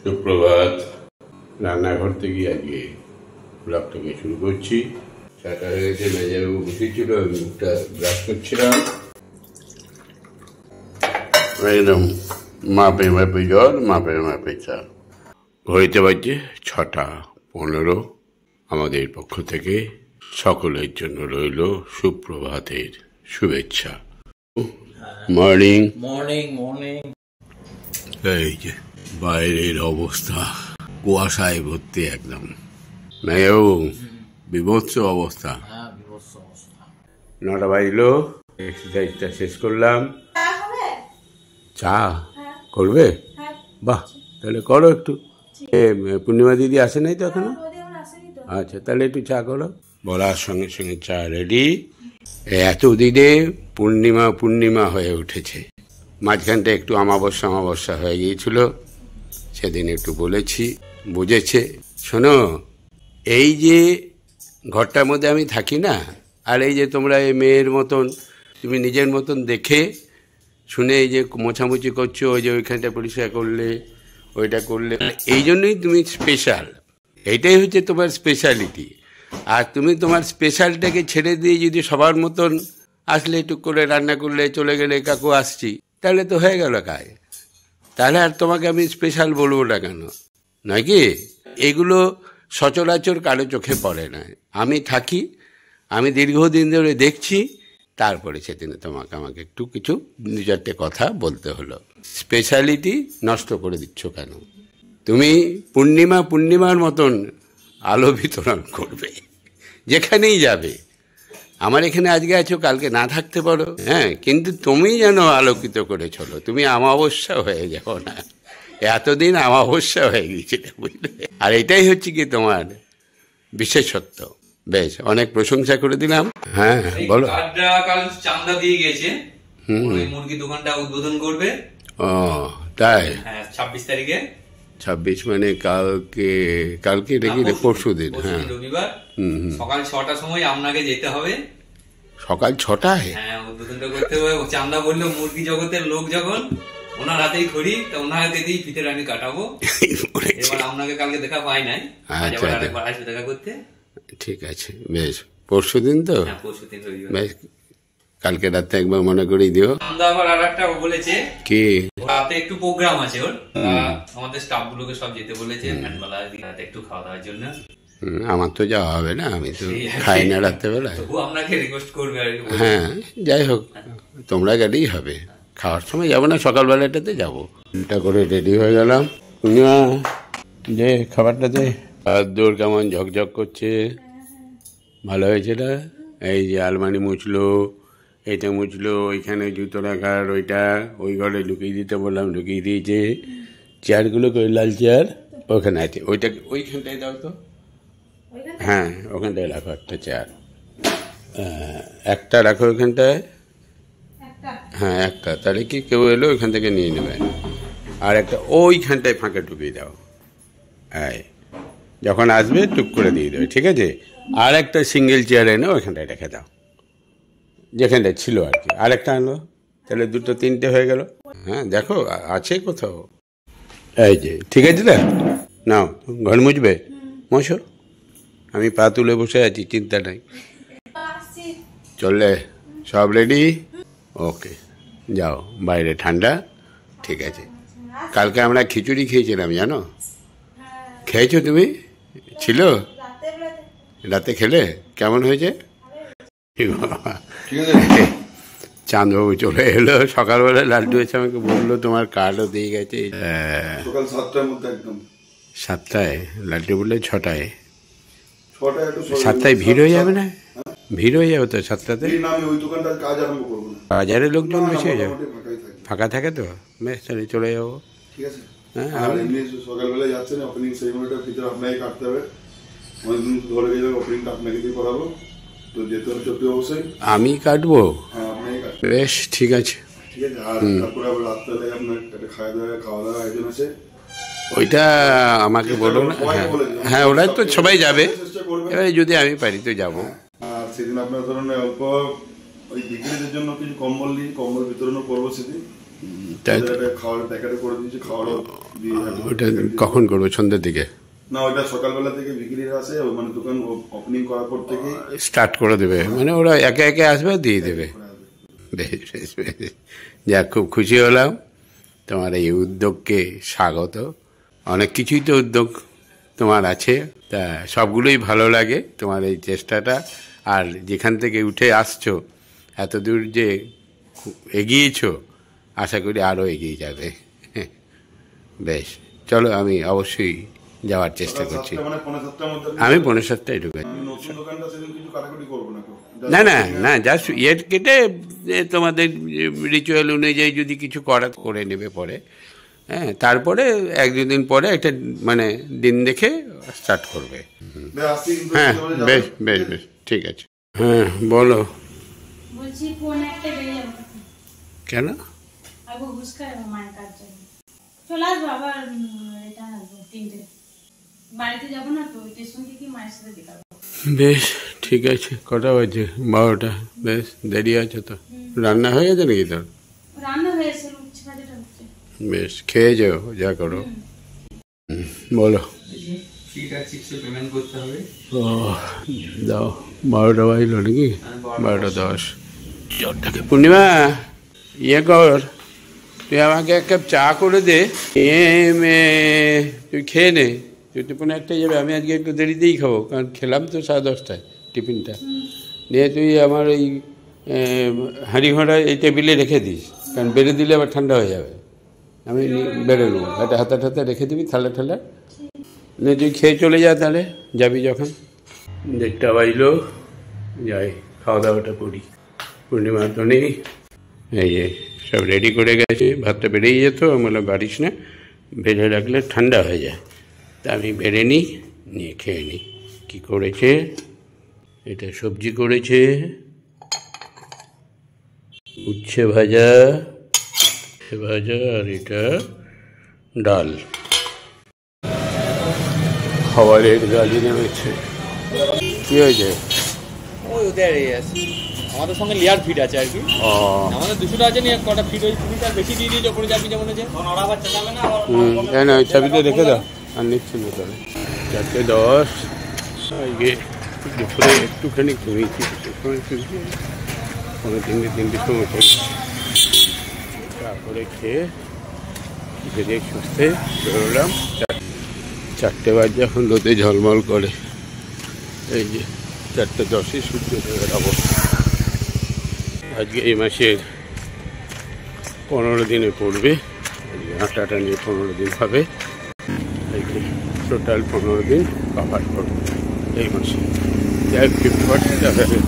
সুপ্রভাত। রান্নাঘর থেকে আজকে ব্লগটাকে শুরু করছি। চাটা হয়ে গেছে, মেজাবাবু বসেছিল, আমি মুখটা ব্রাশ করছিলাম। একদম মাপে মাপে জল, মাপে মাপে চা। ঘড়িতে বাজছে 6:15। আমাদের পক্ষ থেকে সকলের জন্য রইল সুপ্রভাতের শুভেচ্ছা। Morning morning morning. এই যে বাইরের অবস্থা, কুয়াশায় ভর্তি একদম। মেয়েবাবু বিভৎস অবস্থা। 9টা বাজলো, এক্সারসাইজটা শেষ করলাম। চা করবে? বাহ, তাহলে করো একটু। পূর্ণিমা দিদি আসে নাই তো এখনো? আচ্ছা, তাহলে একটু চা করো। বলার সঙ্গে সঙ্গে চা রেডি। এতদিনে পূর্ণিমা পূর্ণিমা হয়ে উঠেছে। মাঝখানটা একটু অমাবস্যা হয়ে গিয়েছিল, সেদিন একটু বলেছি, বুঝেছে। শোনো, এই যে ঘরটার মধ্যে আমি থাকি না, আর এই যে তোমরা এই মেয়ের মতন, তুমি নিজের মতন দেখে শুনে এই যে মোছামুছি করছো, ওই যে ওইখানটা পরিষ্কার করলে, ওইটা করলে, এই জন্যই তুমি স্পেশাল। এইটাই হচ্ছে তোমার স্পেশালিটি। আর তুমি তোমার স্পেশালটাকে ছেড়ে দিয়ে যদি সবার মতন আসলে একটু করে রান্না করলে, চলে গেলে কাকু আসছি, তাহলে তো হয়ে গেল কাজ। তাহলে আর তোমাকে আমি স্পেশাল বলবো না কেন, নয় কি? এগুলো সচরাচর কারো চোখে পড়ে না। আমি থাকি, আমি দীর্ঘদিন ধরে দেখছি, তারপরে সেদিনে আমাকে একটু কিছু 2-4টে কথা বলতে হলো। স্পেশালিটি নষ্ট করে দিচ্ছ কেন? তুমি পূর্ণিমার মতন আলো বিতরণ করবে যেখানেই যাবে। আমার এখানে আজকে আছো, কালকে না থাকতে পারো, হ্যাঁ, কিন্তু তুমি যেন আলোকিত করে চলো। তুমি অমাবস্যা হয়ে যাও না। এতদিন অমাবস্যা হয়ে গিয়েছিল, বুঝলে? আর এটাই হচ্ছে কি তোমার বিশেষত্ব। বেশ, অনেক প্রশংসা করে দিলাম। হ্যাঁ বলো। কাল চান্দা দিয়ে গেছে, মুরগি দোকানটা উদ্বোধন করবে। ও তাই? হ্যাঁ, 26 তারিখে। 26 মানে কালকে নাকি পরশু দিন? হ্যাঁ, রবিবার। সকাল 6টার সময় আপনাকে যেতে হবে। সকাল 6টায়? হ্যাঁ, উদ্বোধনটা করতে হবে। চান্দা বললো মুরগি জগতের লোক যখন, ওনার হাতেই খড়ি, তা ওনার হাতেই ফিতের আমি কাটাবো। এবার আপনাকে কালকে দেখা পাই নাই, আরেকবার আসবে দেখা করতে। ঠিক আছে, বেশ। পরশু দিন তো? হ্যাঁ, পরশু দিন রবিবার। বেশ, কালকে রাতে একবার মনে করেই দিও। চান্দা আবার আর একটা বলেছে কি, রাতে একটু প্রোগ্রাম আছে ওর, আমাদের স্টাফ গুলোকে সব যেতে বলেছে। ম্যানবেলা রাতে একটু খাওয়া দাওয়ার জন্য। আমার তো যাওয়া হবে না, আমি তো খাই না রাত্রেবেলা। তবু আপনাকে রিকোয়েস্ট করবে আর কি। হ্যাঁ, যাই হোক, তোমরা গেলেই হবে। খাওয়ার সময় যাবো না, সকালবেলাটাতে যাবো। এটা করে রেডি হয়ে গেলাম। পূর্ণিমা, যে খাবারটাতে দৌড় কেমন ঝকঝক করছে, ভালো হয়েছে না? এই যে আলমারি মুছলো, এটা মুছলো, ওইখানে জুতো রাখার ওইটা ওই ঘরে ঢুকিয়ে দিতে বললাম, ঢুকিয়ে দিয়েছে। চেয়ারগুলো কই, লাল চেয়ার ওখানে আছে, ওইখানটায় দাও তো। হ্যাঁ, ওখানটায় রাখো একটা চেয়ার। একটা রাখো ওইখানটায়। হ্যাঁ, একটা, তাহলে কি কেউ এলো ওইখান থেকে নিয়ে নেবে। আর একটা ওইখানটায় ফাঁকা ঢুকিয়ে দাও। হ্যাঁ, যখন আসবে টুক করে দিয়ে দেবে, ঠিক আছে? আর একটা সিঙ্গেল চেয়ার এনে ওইখানটায় রেখে দাও, যেখানটায় ছিল আর কি। আর একটা আনলো, তাহলে 2-3টে হয়ে গেল। হ্যাঁ, দেখো আছে কোথাও। এই যে, ঠিক আছে না? নাও, ঘর মুছবে, মোছো। আমি পা তুলে বসে আছি, চিন্তা নাই। চললে সব রেডি? ওকে, যাও। বাইরে ঠান্ডা, ঠিক আছে। কালকে আমরা খিচুড়ি খেয়েছিলাম, জানো? খেয়েছো তুমি? ছিল রাতে, খেলে কেমন হয়েছে? চাঁদবাবু চলে এলো সকালবেলা, লাড্ডু এসে আমাকে বললো তোমার কার্ডও দিয়ে গেছে। সকাল 7টার মধ্যে একদম। 7টায় লাড্ডু বললে 6টায়? 7টায় ভিড় হয়ে যাবে না? ভিড় হয়ে যাবে তো 7টাতে। বাজারে লোকজন বেশি হয়ে যাবে, ফাঁকা থাকে তো। বেশ, তাহলে চলে যাবো। ঠিক আছে। হ্যাঁ, সকালবেলা যাচ্ছেন, ওপেনিং সেরিমনিটার ভিতরে আপনাকে কাটতে হবে। অনেকদিন ধরে গেলে ওপেনিংটা আপনাকে দিয়ে করাবো, তো যেতে হবে চলতে অবশ্যই। আমি কাটবো? হ্যাঁ, আপনাকে কাটতে। বেশ, ঠিক আছে। ঠিক আছে। আর তারপরে আবার রাত্রে আপনার একটা খাওয়া দাওয়া আয়োজন আছে, ওইটা আমাকে বলো না। হ্যাঁ, ওরা তো সবাই যাবে, এবার যদি আমি পারি তো যাবো। আর সেদিন আপনার ধরুন অল্প ওই বিক্রিদের জন্য কিছু কম্বল বিতরণও করবো সেদিন। খাওয়ার প্যাকেটে করে দিয়েছি, খাওয়ারও দিয়ে থাকি। ওটা কখন করবো? সন্ধ্যের দিকে? না, ওইটা সকালবেলা থেকে বিক্রিরা আসে, মানে দোকান ওপেনিং করার পর থেকে স্টার্ট করে দেবে, মানে ওরা একে একে আসবে দিয়ে দেবে। বেশ বেশ বেশ, যাক খুব খুশি হলাম তোমার এই উদ্যোগকে স্বাগত। অনেক কিছুই তো উদ্যোগ তোমার আছে, তা সবগুলোই ভালো লাগে তোমার এই চেষ্টাটা। আর যেখান থেকে উঠে আসছো এত দূর যে এগিয়েছো, আশা করি আরও এগিয়ে যাবে। বেশ, চলো আমি অবশ্যই যাওয়ার চেষ্টা করছি। আমি 5:45টায় ঢুকাই। না না না, জাস্ট ইয়েট কেটে তোমাদের রিচুয়াল অনুযায়ী যদি কিছু করে নেবে পরে। হ্যাঁ, তারপরে 1-2 দিন পরে একটা মানে দিন দেখে স্টার্ট করবে। হ্যাঁ, বেশ বেশ বেশ, ঠিক আছে। হ্যাঁ বলো। কেন? চলে আসবো আবার, এটা 3টে বাড়িতে যাবো না তো, স্টেশন থেকে মায়ের সাথে দেখা করবো। বেশ ঠিক আছে। কটা বাজে? 12টা। বেশ দেরি আছে তো। রান্না হয়ে গেছে নাকি তোর? রান্না হয়েছে, উচ্ছে ভাজাটা হচ্ছে। বেশ, খেয়ে যাও, যা করো। বলো। পেমেন্ট করতে হবে। ও দাও, 12টা বাজলো নাকি? 12:10। পূর্ণিমা, ইয়ে কর, তুই আমাকে 1 কাপ চা করে দে। তুই খেয়ে নে, তুই তো 1:30টায় যাবে। আমি আজকে একটু দেরিতেই খাবো, কারণ খেলাম তো 10:30টায় টিফিনটা। নিয়ে তুই আমার এই হাঁড়ি ঘোড়া এই টেবিলে রেখে দিস, কারণ বেড়ে দিলে আবার ঠান্ডা হয়ে যাবে। আমি বেড়ে নেবো, একটা হাতা ঠাতা রেখে দিবি থালা ঠালা। নিয়ে তুই খেয়ে চলে যা, তাহলে যাবি যখন। 1:30 বাজলো, যাই খাওয়া দাওয়াটা করি। পূর্ণিমা তো নেই, এই যে সব রেডি করে গেছে। ভাতটা বেড়েই যেত, আমি বললাম বাড়িস না, বেড়ে রাখলে ঠান্ডা হয়ে যায়। তা আমি বেড়ে নিই, নিয়ে খেয়ে নিই। কী করেছে? এটা সবজি করেছে, উচ্ছে ভাজা ভাজা, আর এটা ডাল। খাবারের গালি নেমেছে। কি হয়েছে? ওই ওদের আমাদের সঙ্গে লেয়ার ফিট আছে আর কি। আমাদের 200টা আছে, নিয়ে কটা ফিট হয়েছে, তুমি তার বেশি দিয়ে দিয়েছো, পরে যাবি যেমন আছে। না ওই চাবিটা রেখে দাও, আর নিচ্ছি না তাহলে। 4:10। আজকে দুপুরে একটুখানি ঘুমিয়েছি, 3:30 সময় করছি। তারপরে খেয়ে ধীরে সুস্থে বেরোলাম। 4টে বাজে, এখন রোদে ঝলমল করে। এই যে 4:10-এ সূর্যোদয়ের অবস্থা। আজকে এই মাসের 15 দিনে পড়বে। আটাটা নিয়ে 15 দিন হবে। এই যে টোটাল 15 দিন কভার করবে এই মাসে। 50%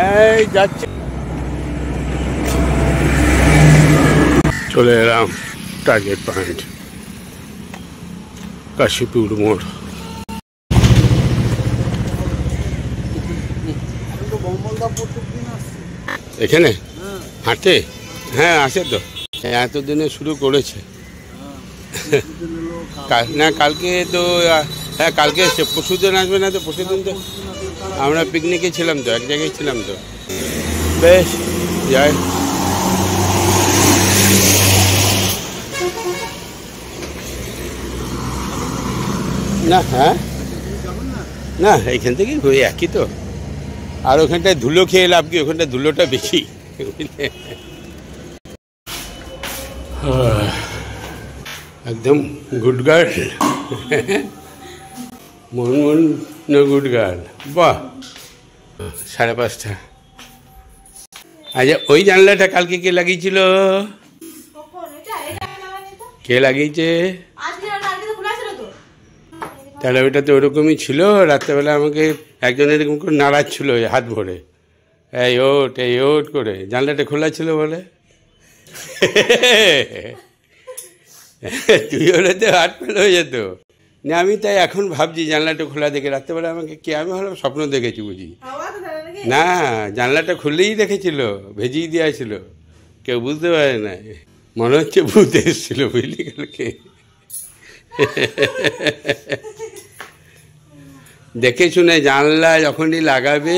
এই যাচ্ছে। চলে এলাম টার্গেট পয়েন্ট, কাশীপুর মোড়। এখানে হাঁটে? হ্যাঁ আসে তো, এতদিনে শুরু করেছে। না কালকে তো, হ্যাঁ কালকে এসছে, পরশুদিন আসবে না তো? পরশুদিন তো আমরা পিকনিকে ছিলাম তো, এক জায়গায় ছিলাম তো। বেশ যাই। না হ্যাঁ না, এখান থেকেই ঘুরে একই তো। আর ওখানটায় ধুলো খেয়ে লাভ কি, ওখানটায় ধুলোটা বেশি। একদম গুড গার্ল, মন গুড গার্ল। বাহ, 5:30। আচ্ছা ওই জানলাটা কালকে কে লাগিয়েছিল? কে লাগিয়েছে? তাহলে ওইটা তো ওরকমই ছিল। রাত্রেবেলা আমাকে একজন এরকম করে নাড়াচ্ছিল হাত ভরে, এই ওট করে। জানলাটা খোলা ছিল বলে। তুই হলে তো হাত ফেল হয়ে যেত। না আমি তাই এখন ভাবছি, জানলাটা খোলা দেখে রাত্রেবেলা আমাকে কে, আমি ভালো স্বপ্ন দেখেছি বুঝি। না জানলাটা খুললেই দেখেছিল, ভেজিয়ে দেওয়া ছিল, কেউ বুঝতে পারে না। মনে হচ্ছে ভূত এসেছিল বুঝলি কালকে। দেখে শুনে জানলা যখনই লাগাবে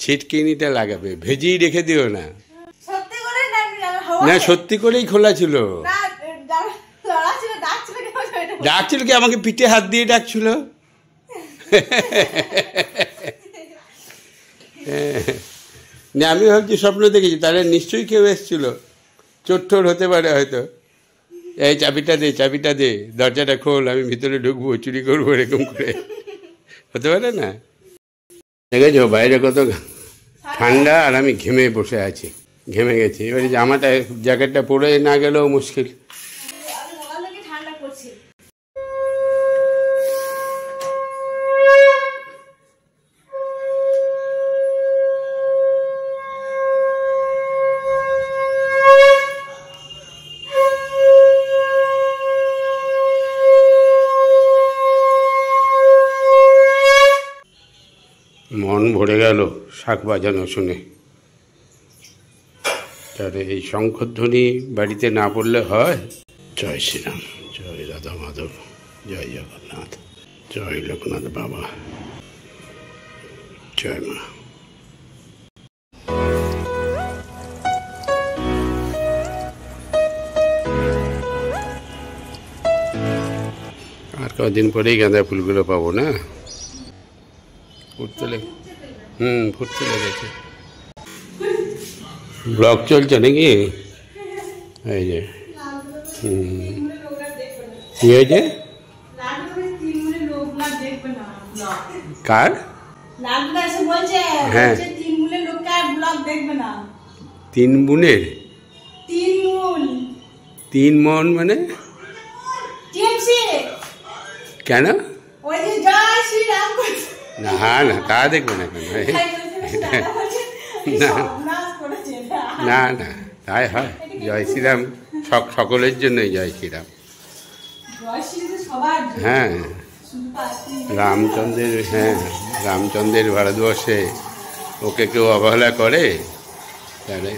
ছিটকিনিটা লাগাবে, ভেজেই রেখে দিও না। সত্যি করে না সত্যি করেই খোলা ছিল। ডাকছিল কি? আমাকে পিঠে হাত দিয়ে ডাকছিল। না আমি ভাবছি স্বপ্ন দেখেছি, তাহলে নিশ্চয়ই কেউ এসেছিল, চোর হতে পারে হয়তো। এই চাবিটা দে, চাবিটা দে, দরজাটা খোল, আমি ভিতরে ঢুকবো, চুরি করবো, এরকম করে হতে পারে না? দেখেছো বাইরে কত ঠান্ডা, আর আমি ঘেমে বসে আছি, ঘেমে গেছি। এবারে জামাটা জ্যাকেটটা পরে না গেলেও মুশকিল। ঠান্ডা পড়ছে। মন ভরে গেল শাক বাজানো শুনে। তাহলে এই শঙ্খধ্বনি বাড়িতে না পড়লে হয়? জয় শ্রীরাম, জয় রাধা মাধব, জয় জগন্নাথ, জয় লোকনাথ বাবা, জয় মা। আর কদিন পরেই গাঁদা ফুলগুলো পাবো না? ফুটতে লেগেছে। ব্লগ চলছে নাকি? এই যে কি হয়েছে? কার? হ্যাঁ 3 বোনের 3 মন মানে কেন? না না তা দেখবে না কেন? না না তাই হয়। জয় শ্রীরাম সকলের জন্যই জয় শ্রীরাম। হ্যাঁ রামচন্দ্রের ভারতবর্ষে ওকে কেউ অবহেলা করে তাহলে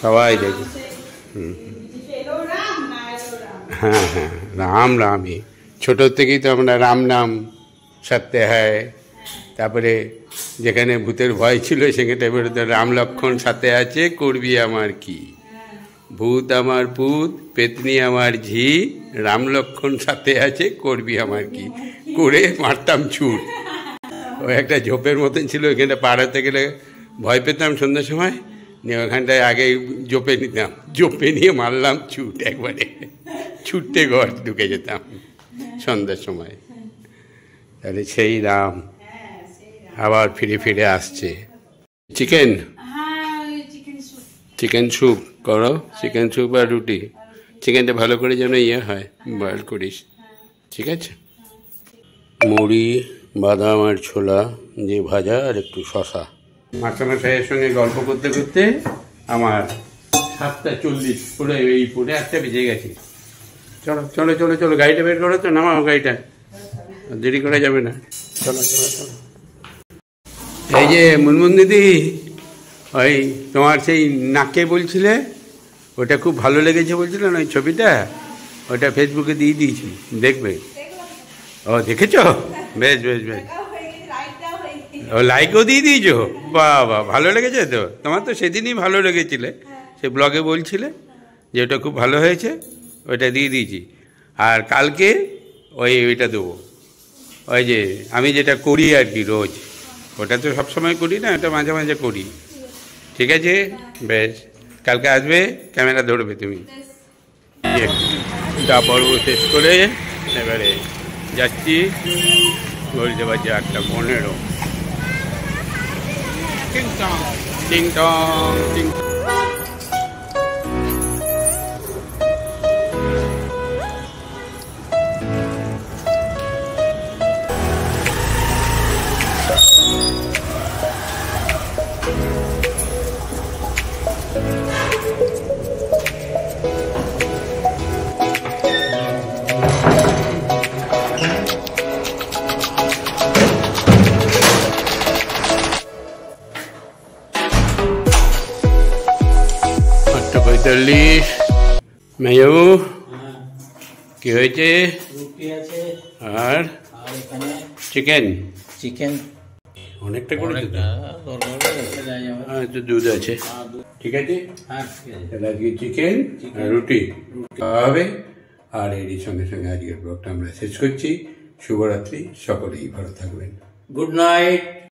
সবাই দেখে। হ্যাঁ রামই ছোটোর থেকেই তো আমরা রাম নাম সত্য হয়। তারপরে যেখানে ভূতের ভয় ছিল সেখানে বেরোতে রাম লক্ষ্মণ সাথে আছে, করবি আমার কি, ভূত আমার পুত, পেতনি আমার ঝি, রাম লক্ষ্মণ সাথে আছে, করবি আমার কি, করে মারতাম ছুট। ওই একটা ঝোপের মতন ছিল, ওইখানটা পার হতে গেলে ভয় পেতাম সন্ধ্যার সময়, নিয়ে ওখানটায় আগে জোপে নিতাম, জোপে নিয়ে মারলাম ছুট, একবারে ছুটতে ঘর ঢুকে যেতাম সন্ধ্যার সময়। তাহলে সেই রাম আবার ফিরে আসছে। চিকেন স্যুপ করো, চিকেন স্যুপ আর রুটি। চিকেনটা ভালো করে যেন হয়, বয়েল করিস, ঠিক আছে? মুড়ি, বাদাম আর ছোলা দিয়ে ভাজা, আর একটু শশা। মাস্টারমশাইয়ের সঙ্গে গল্প করতে করতে আমার 7:40 পুরো এই 8টা বেজে গেছে। চলো চলো চলো চলো, গাড়িটা বের করো তো, নামাও গাড়িটা, দেরি করা যাবে না। চলো চলো চলো। এই যে মুনমুন দিদি, ওই তোমার সেই নাকে বলছিলে, ওটা খুব ভালো লেগেছে বলছিলে না ওই ছবিটা, ওটা ফেসবুকে দিয়ে দিয়েছি, দেখবে। ও দেখেছো? বেশ বেশ বেশ। ও লাইকও দিয়ে দিয়েছো? বাবা, ভালো লেগেছে তো তোমার? তো সেদিনই ভালো লেগেছিলে, সে ব্লগে বলছিলে যে ওটা খুব ভালো হয়েছে, ওইটা দিয়ে দিয়েছি। আর কালকে ওইটা দেবো, ওই যে আমি যেটা করি আর কি রোজ, ওটা তো সবসময় করি না, ওটা মাঝে মাঝে করি, ঠিক আছে? বেশ, কালকে আসবে, ক্যামেরা ধরবে তুমি। যা পর্ব শেষ করে এবারে যাচ্ছি, ঘড়িতে বাজে 8:15। টিং টং টিং টং টিং। মেয়েও কি হয়েছে? আর চিকেন অনেকটা করেছো তো? তো দুধ আছে, ঠিক আছে। তাহলে আজকে চিকেন রুটি খাওয়া হবে। আর এরই সঙ্গে সঙ্গে আজকের ব্লগটা আমরা শেষ করছি। শুভরাত্রি, সকলেই ভালো থাকবেন। Good night.